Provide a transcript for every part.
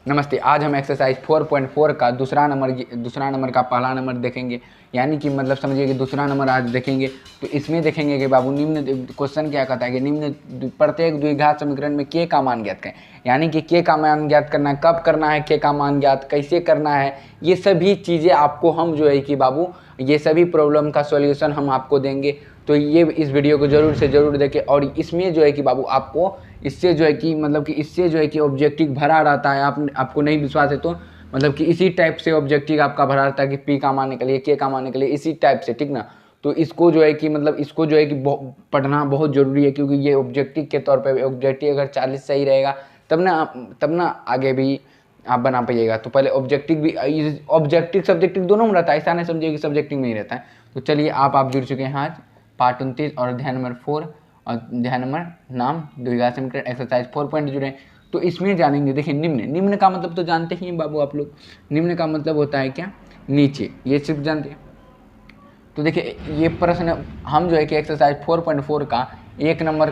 नमस्ते। आज हम एक्सरसाइज 4.4 का दूसरा नंबर का पहला नंबर देखेंगे। यानी कि मतलब समझिए कि दूसरा नंबर आज देखेंगे। तो इसमें देखेंगे कि बाबू निम्न क्वेश्चन क्या कहता है कि निम्न प्रत्येक द्विघात समीकरण में के का मान ज्ञात करें। यानी कि के का मान ज्ञात करना है, कब करना है, के का मान ज्ञात कैसे करना है, ये सभी चीज़ें आपको हम जो है कि बाबू ये सभी प्रॉब्लम का सॉल्यूशन हम आपको देंगे। तो ये इस वीडियो को ज़रूर से ज़रूर देखें। और इसमें जो है कि बाबू आपको इससे जो है कि मतलब कि इससे जो है कि ऑब्जेक्टिव भरा रहता है। आपको नहीं विश्वास है तो मतलब कि इसी टाइप से ऑब्जेक्टिव आपका भरा रहता है कि पी का मान निकलिए, के का मान निकलिए, इसी टाइप से, ठीक ना। तो इसको जो है कि मतलब इसको जो है कि पढ़ना बहुत ज़रूरी है, क्योंकि ये ऑब्जेक्टिव के तौर पे ऑब्जेक्टिव अगर 40 सही रहेगा तब ना आगे भी आप बना पाइएगा। तो पहले ऑब्जेक्टिव भी ऑब्जेक्टिव सब्जेक्टिव दोनों में रहता है, ऐसा नहीं समझिए कि सब्जेक्टिव में ही रहता है। तो चलिए आप जुड़ चुके हैं आज पार्ट 29 और अध्याय नंबर 4 और अध्याय नंबर नाम द्विघात समीकरण एक्सरसाइज 4 जुड़े। तो इसमें जानेंगे, देखिए निम्न का मतलब तो जानते ही हैं बाबू आप लोग। निम्न का मतलब होता है क्या, नीचे, ये सिर्फ जानते हैं। तो देखिए ये प्रश्न हम जो है कि एक्सरसाइज 4.4 का एक नंबर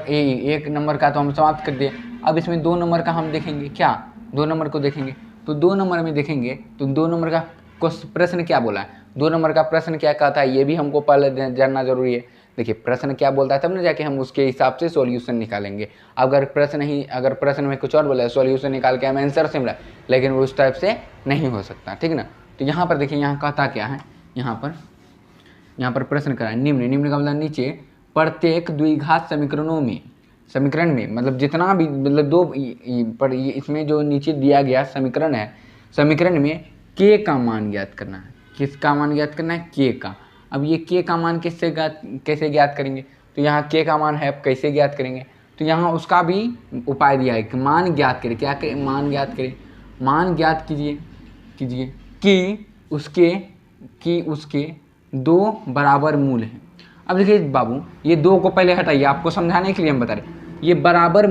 का तो हम समाप्त कर दिए। अब इसमें 2 नंबर का हम देखेंगे। क्या 2 नंबर को देखेंगे? तो 2 नंबर में देखेंगे तो 2 नंबर का प्रश्न क्या बोला है, 2 नंबर का प्रश्न क्या कहता है, ये भी हमको पहले जानना जरूरी है। देखिए प्रश्न क्या बोलता है तब ना जाके हम उसके हिसाब से सॉल्यूशन निकालेंगे। अगर प्रश्न में कुछ और बोला है, सॉल्यूशन निकाल के हम आंसर से मिला, लेकिन वो उस टाइप से नहीं हो सकता, ठीक ना। तो यहाँ पर देखिए, यहाँ कहता क्या है, यहाँ पर प्रश्न करा है निम्न का मतलब नीचे प्रत्येक द्विघात समीकरण में मतलब जितना भी मतलब पर इसमें जो नीचे दिया गया समीकरण है, समीकरण में के का मान ज्ञात करना है। किसका मान ज्ञात करना है? के का। अब ये के का मान कैसे ज्ञात करेंगे? तो यहाँ के का मान है, अब कैसे ज्ञात करेंगे? तो यहाँ उसका भी उपाय दिया है कि मान ज्ञात करें। क्या करें? मान ज्ञात करें। मान ज्ञात कीजिए कि उसके 2 बराबर मूल हैं। अब देखिए बाबू, ये 2 को पहले हटाइए, आपको समझाने के लिए हम बता रहे हैं। ये बराबर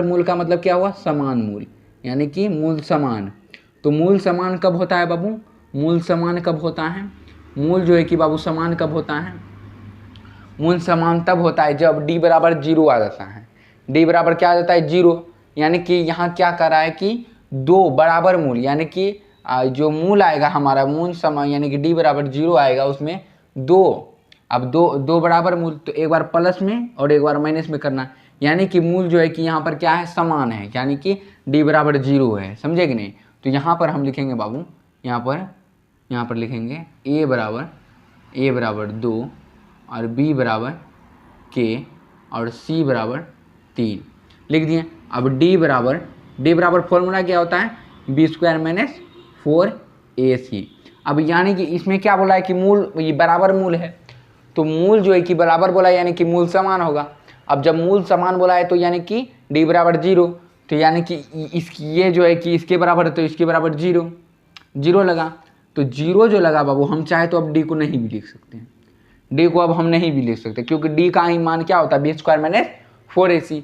मूल का मतलब क्या हुआ? समान मूल, यानी कि मूल समान। तो मूल समान कब होता है बाबू? मूल समान कब होता है? मूल जो है कि बाबू समान कब होता है? मूल समान तब होता है जब d बराबर 0 आ जाता है। d बराबर क्या आ जाता है? 0। यानी कि यहाँ क्या कर रहा है कि 2 बराबर मूल, यानी कि जो मूल आएगा हमारा मूल समान, यानी कि d बराबर 0 आएगा, उसमें 2, अब दो बराबर मूल, तो एक बार प्लस में और एक बार माइनस में करना। यानी कि मूल जो है कि यहाँ पर क्या है? समान है, यानी कि d बराबर 0 है। समझे कि नहीं? तो यहाँ पर हम लिखेंगे बाबू, यहाँ पर लिखेंगे a बराबर 2 और b बराबर k और c बराबर 3 लिख दिए। अब d बराबर फॉर्मूला क्या होता है? b² - 4ac। अब यानी कि इसमें क्या बोला है कि मूल, ये बराबर मूल है, तो मूल जो है कि बराबर बोला है, यानी कि मूल समान होगा। अब जब मूल समान बोला है तो यानी कि d बराबर 0, तो यानी कि ये जो है कि इसके बराबर है तो इसके बराबर 0 लगा। तो 0 जो लगा बाबू, हम चाहे तो अब d को नहीं भी लिख सकते हैं। d को अब हम नहीं भी लिख सकते, क्योंकि d का ही मान क्या होता है? b² - 4ac,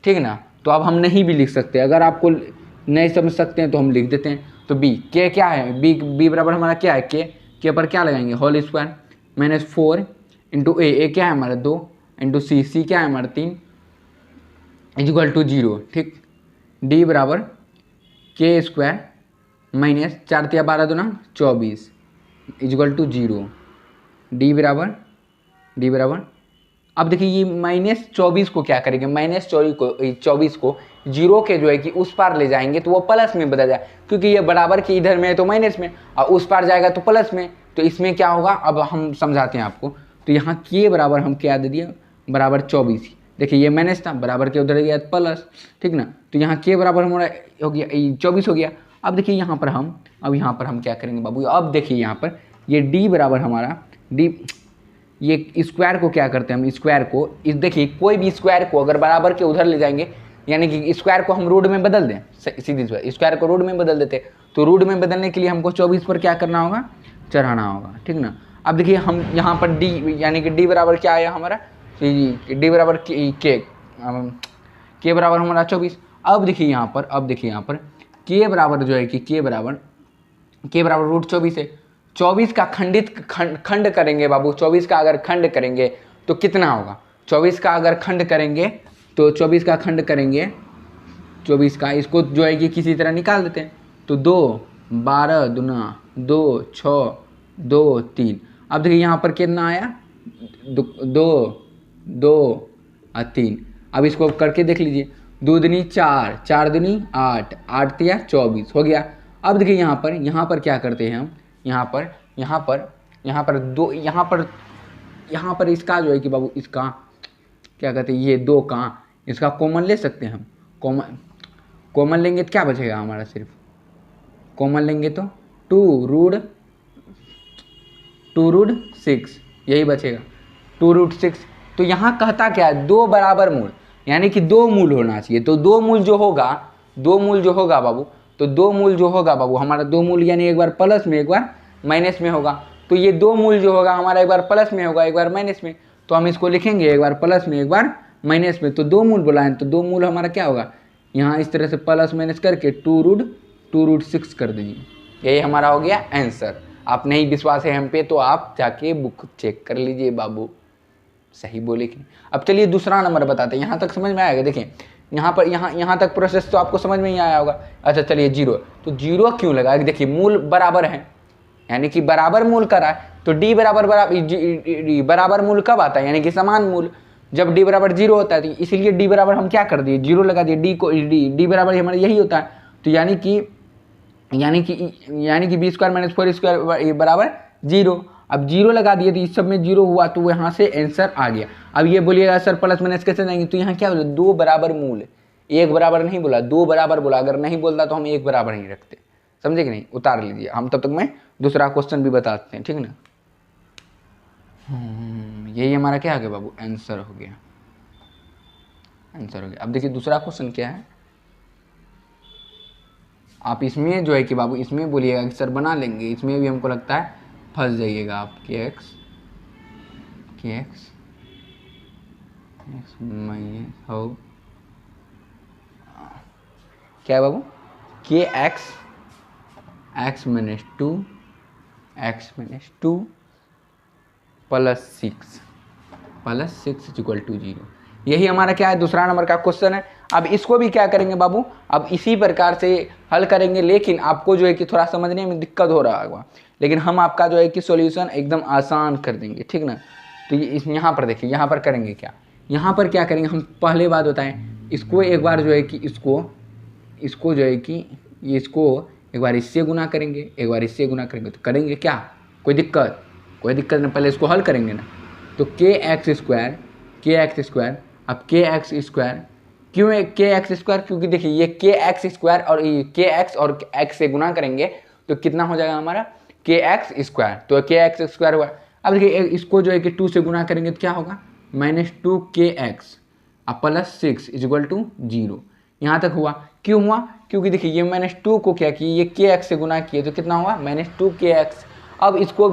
ठीक ना। तो अब हम नहीं भी लिख सकते। अगर आपको नहीं समझ सकते हैं तो हम लिख देते हैं। तो b, k क्या है? b बराबर हमारा क्या है? k पर क्या लगाएंगे? होल स्क्वायर -4 इंटू a क्या है हमारा? 2 इंटू c क्या है हमारा? 3 इक्वल टू 0, ठीक। d बराबर k² - 4 × 12 × 24 इक्वल टू 0। d बराबर अब देखिए ये -24 को क्या करेंगे? -24 को 0 के जो है कि उस पार ले जाएंगे तो वो प्लस में बदल जाए, क्योंकि ये बराबर के इधर में है तो माइनस में, और उस पार जाएगा तो प्लस में। तो इसमें क्या होगा, अब हम समझाते हैं आपको। तो यहाँ के बराबर हम क्या दे दिया? बराबर 24। देखिए ये माइनस था, बराबर के उधर गया प्लस, ठीक ना। तो यहाँ के बराबर हमारा हो गया 24 हो गया। अब देखिए यहाँ पर हम क्या करेंगे बाबू? अब देखिए यहाँ पर ये d बराबर हमारा ये स्क्वायर को क्या करते हैं हम? स्क्वायर को देखिए, कोई भी स्क्वायर को अगर बराबर के उधर ले जाएंगे, यानी कि स्क्वायर को हम रूट में बदल दें, सीधी स्क्वायर को रूट में बदल देते, तो रूट में बदलने के लिए हमको 24 पर क्या करना होगा? चढ़ाना होगा, ठीक ना। अब देखिए हम यहाँ पर d, यानी कि d बराबर क्या आया हमारा? d बराबर के बराबर हमारा 24। अब देखिए यहाँ पर के बराबर जो है कि के बराबर √24 है। 24 का खंड करेंगे बाबू। 24 का अगर खंड करेंगे तो कितना होगा? 24 का अगर खंड करेंगे तो 24 का खंड करेंगे 24 का, इसको जो है कि किसी तरह निकाल देते हैं। तो 2 12 दूना 2 6 2 3। अब देखिए यहाँ पर कितना आया, 2 2 और 3। अब इसको करके देख लीजिए, 2 दूनी 4 4 दूनी 8 8 तिया 24 हो गया। अब देखिए यहाँ पर क्या करते हैं हम, यहाँ पर इसका जो है कि बाबू इसका क्या कहते हैं, ये 2 का इसका कॉमन ले सकते हैं हम। कॉमन लेंगे तो क्या बचेगा हमारा, सिर्फ कॉमन लेंगे तो 2√6 यही बचेगा, 2√6। तो यहाँ कहता क्या है, 2 बराबर मूल, यानी कि 2 मूल होना चाहिए। तो 2 मूल जो होगा बाबू, तो 2 मूल जो होगा बाबू हमारा, 2 मूल यानी एक बार प्लस में एक बार माइनस में होगा। तो ये 2 मूल जो होगा हमारा एक बार प्लस में होगा एक बार माइनस में, तो हम इसको लिखेंगे एक बार प्लस में एक बार माइनस में। तो 2 मूल बोला है, तो 2 मूल हमारा क्या होगा, यहाँ इस तरह से प्लस माइनस करके 2√6 कर दीजिए। यही हमारा हो गया आंसर। आप नहीं विश्वास है हम पे तो आप जाके बुक चेक कर लीजिए बाबू, सही बोले कि। अब चलिए दूसरा नंबर बताते हैं, यहाँ तक समझ में आएगा। देखिए यहाँ तक प्रोसेस तो आपको समझ में ही आया होगा। अच्छा चलिए 0, तो 0 क्यों लगा, देखिए मूल बराबर है, यानी कि बराबर मूल करा है। तो डी बराबर मूल कब आता है, यानी कि समान मूल, जब डी बराबर 0 होता है। तो इसीलिए डी बराबर हम क्या कर दिए, 0 लगा दिए। डी बराबर हमारा यही होता है। तो यानी कि बी स्क्वायर माइनस 4 स्क्वायर बराबर 0। अब 0 लगा दिए तो इस सब में 0 हुआ, तो यहाँ से आंसर आ गया। अब ये बोलिएगा सर प्लस माइनस कैसे जाएंगे, तो यहाँ क्या बोला, 2 बराबर मूल, 1 बराबर नहीं बोला, 2 बराबर बोला। अगर नहीं बोलता तो हम 1 बराबर नहीं रखते, समझे कि नहीं। उतार लीजिए, हम तब तक मैं दूसरा क्वेश्चन भी बताते हैं, ठीक ना। यही हमारा क्या हो गया बाबू, आंसर हो गया। अब देखिए दूसरा क्वेश्चन क्या है। आप इसमें जो है कि बाबू इसमें बोलिएगा कि सर बना लेंगे, इसमें भी हमको लगता है फंस जाइएगा आप। के एक्स माइनस हो क्या है बाबू, के एक्स माइनस 2 +6 इक्वल टू 0। यही हमारा क्या है, दूसरा नंबर का क्वेश्चन है। अब इसको भी क्या करेंगे बाबू, अब इसी प्रकार से हल करेंगे, लेकिन आपको जो है कि थोड़ा समझने में दिक्कत हो रहा होगा, लेकिन हम आपका जो है कि सॉल्यूशन एकदम आसान कर देंगे, ठीक ना। तो ये यहाँ पर देखिए, यहाँ पर करेंगे क्या, यहाँ पर क्या करेंगे हम, पहले बात बताएं, इसको एक बार जो है कि इसको जो है कि इसको एक बार इससे गुना करेंगे, एक बार इससे गुना करेंगे। तो करेंगे क्या, कोई दिक्कत नहीं, पहले इसको हल करेंगे ना। तो के एक्स स्क्वायर, अब के एक्स स्क्वायर क्यों है के एक्स स्क्वायर, क्योंकि देखिए ये के एक्स स्क्वायर और के एक्स और एक्स से गुना करेंगे तो कितना हो जाएगा हमारा, के एक्स स्क्वायर। तो के एक्स स्क्वायर हुआ। अब देखिए इसको जो है कि 2 से गुना करेंगे तो क्या होगा, -2 के एक्स अब +6 इक्वल टू 0। यहाँ तक हुआ, क्यों हुआ, क्योंकि देखिए ये -2 को क्या किए, ये के एक्स से गुना किए तो कितना हुआ, -2 के एक्स। अब इसको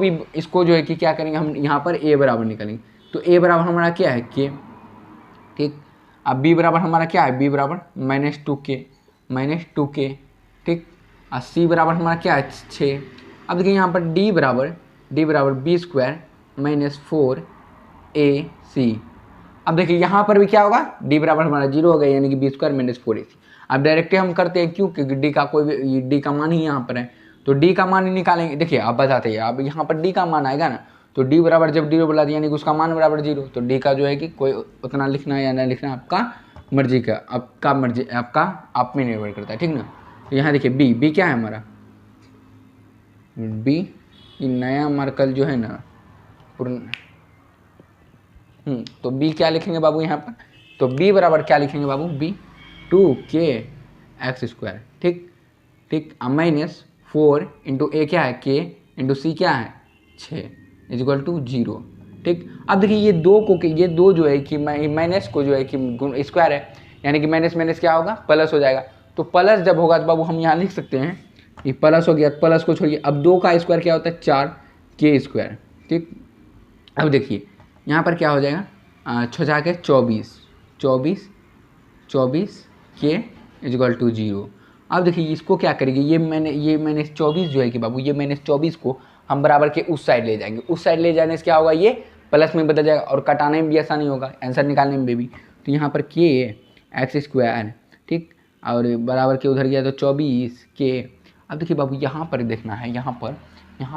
जो है कि क्या करेंगे हम, यहाँ पर a बराबर निकालेंगे। तो a बराबर हमारा क्या है, k, ठीक। अब b बराबर हमारा क्या है, b बराबर -2k, ठीक। और c बराबर हमारा क्या है, 6। अब देखिए यहाँ पर d बराबर b स्क्वायर -4ac। अब देखिए यहाँ पर भी क्या होगा, d बराबर हमारा 0 हो गया, यानी कि b स्क्वायर -4ac। अब डायरेक्टली हम करते हैं, क्यों, क्योंकि d का d का मान ही यहाँ पर है, तो d का मान ही निकालेंगे। देखिए आप बताते हैं, अब यहाँ पर d का मान आएगा ना, तो d बराबर जब 0 बोला दिया, यानी कि उसका मान बराबर 0। तो d का जो है कि कोई उतना लिखना है या नहीं लिखना आपका मर्जी का, आपका आप में निर्भर करता है, ठीक ना। तो यहाँ देखिए b क्या है हमारा, b नया मार्कल जो है ना तो b क्या लिखेंगे बाबू यहाँ पर, तो b बराबर क्या लिखेंगे बाबू, b 2k एक्स स्क्वायर, ठीक। -4 इंटू a क्या है, k इंटू c क्या है, 6 इक्वल टू 0, ठीक। अब देखिए ये दो जो है कि माइनस को जो है कि स्क्वायर है, यानी कि माइनस क्या होगा, प्लस हो जाएगा। तो प्लस जब होगा तो बाबू हम यहाँ लिख सकते हैं, ये प्लस हो गया, प्लस को छोड़िए। अब 2 का स्क्वायर क्या होता है, 4k स्क्वायर, ठीक। अब देखिए यहाँ पर क्या हो जाएगा, 6 जाके 24 के इक्वल टू 0। अब देखिए इसको क्या करेंगे, ये मैंने 24 जो है कि बाबू ये -24 को हम बराबर के उस साइड ले जाएंगे। उस साइड ले जाने से क्या होगा, ये प्लस में बदल जाएगा और कटाने में भी आसानी होगा, आंसर निकालने में भी। तो यहाँ पर के एक्स स्क्वायर, ठीक, और बराबर के उधर गया तो 24 के। अब देखिए बाबू यहाँ पर देखना है, यहाँ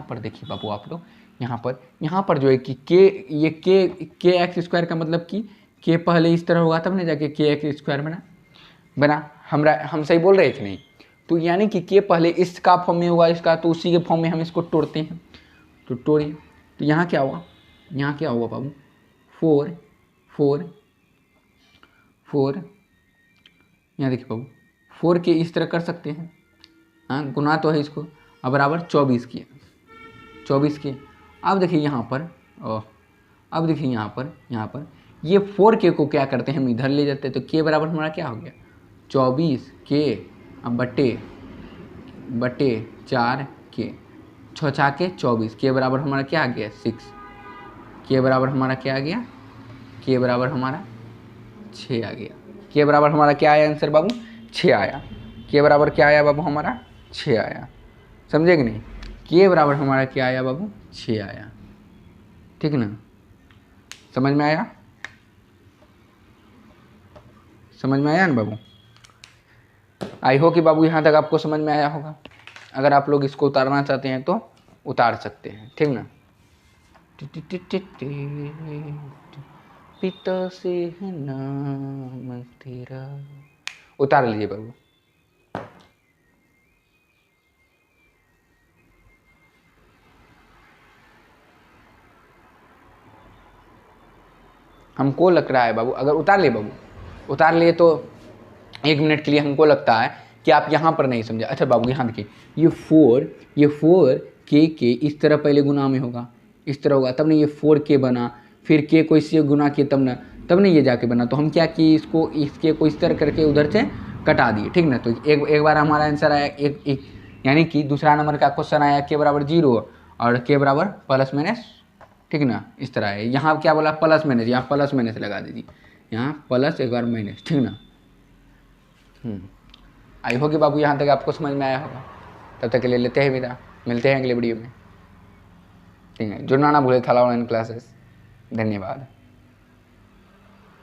पर देखिए बाबू आप लोग, यहाँ पर जो है कि के एक्स स्क्वायर का मतलब कि के पहले इस तरह होगा तब नहीं जाके के एक्स स्क्वायर बना। हम सही बोल रहे थे नहीं? तो यानी कि के पहले इसका फॉर्म में होगा, इसका, तो उसी के फॉर्म में हम इसको तोड़ते हैं। तो तोड़िए, तो यहाँ क्या हुआ, बाबू 4 यहाँ देखिए बाबू 4 के इस तरह कर सकते हैं, हाँ गुना तो है इसको, अब बराबर 24 के। अब देखिए यहाँ पर, अब देखिए यहाँ पर ये 4 के को क्या करते हैं, हम इधर ले जाते हैं, तो के बराबर हमारा क्या हो गया 24 के, अब बटे 4 के, 6 के 24, के बराबर हमारा क्या आ गया 6, के बराबर हमारा क्या आ गया, के बराबर हमारा 6 आ गया। के बराबर हमारा क्या आया आंसर बाबू 6 आया। के बराबर क्या आया बाबू हमारा 6 आया, समझे कि नहीं? के बराबर हमारा क्या आया बाबू 6 आया, ठीक ना? समझ में आया ना बाबू? आई हो कि बाबू यहाँ तक आपको समझ में आया होगा। अगर आप लोग इसको उतारना चाहते हैं तो उतार सकते हैं, ठीक ना? पिता से है नाम तेरा, उतार लीजिए बाबू। हमको लग रहा है बाबू, अगर उतार लिए तो 1 मिनट के लिए हमको लगता है कि आप यहाँ पर नहीं समझे। अच्छा बाबू यहाँ देखिए, ये 4 के इस तरह पहले गुना में होगा, इस तरह होगा, तब नहीं ये 4 के बना, फिर के को इससे गुना किए तब नहीं ये जाके बना। तो हम क्या किए, इसके को इस तरह करके उधर से कटा दिए, ठीक ना? तो एक बार हमारा आंसर आया एक यानी कि दूसरा नंबर का क्वेश्चन आया के बराबर 0 और के बराबर प्लस माइनस, ठीक ना? इस तरह है। यहाँ क्या बोला प्लस माइनस, यहाँ प्लस माइनस लगा दीजिए, यहाँ प्लस एक बार माइनस, ठीक ना? आई होगी बाबू यहाँ तक आपको समझ में आया होगा। तब तक के लिए लेते हैं विदा, मिलते हैं अगले वीडियो में, ठीक है? जुड़ना ना भूले थाला ऑनलाइन क्लासेस। धन्यवाद।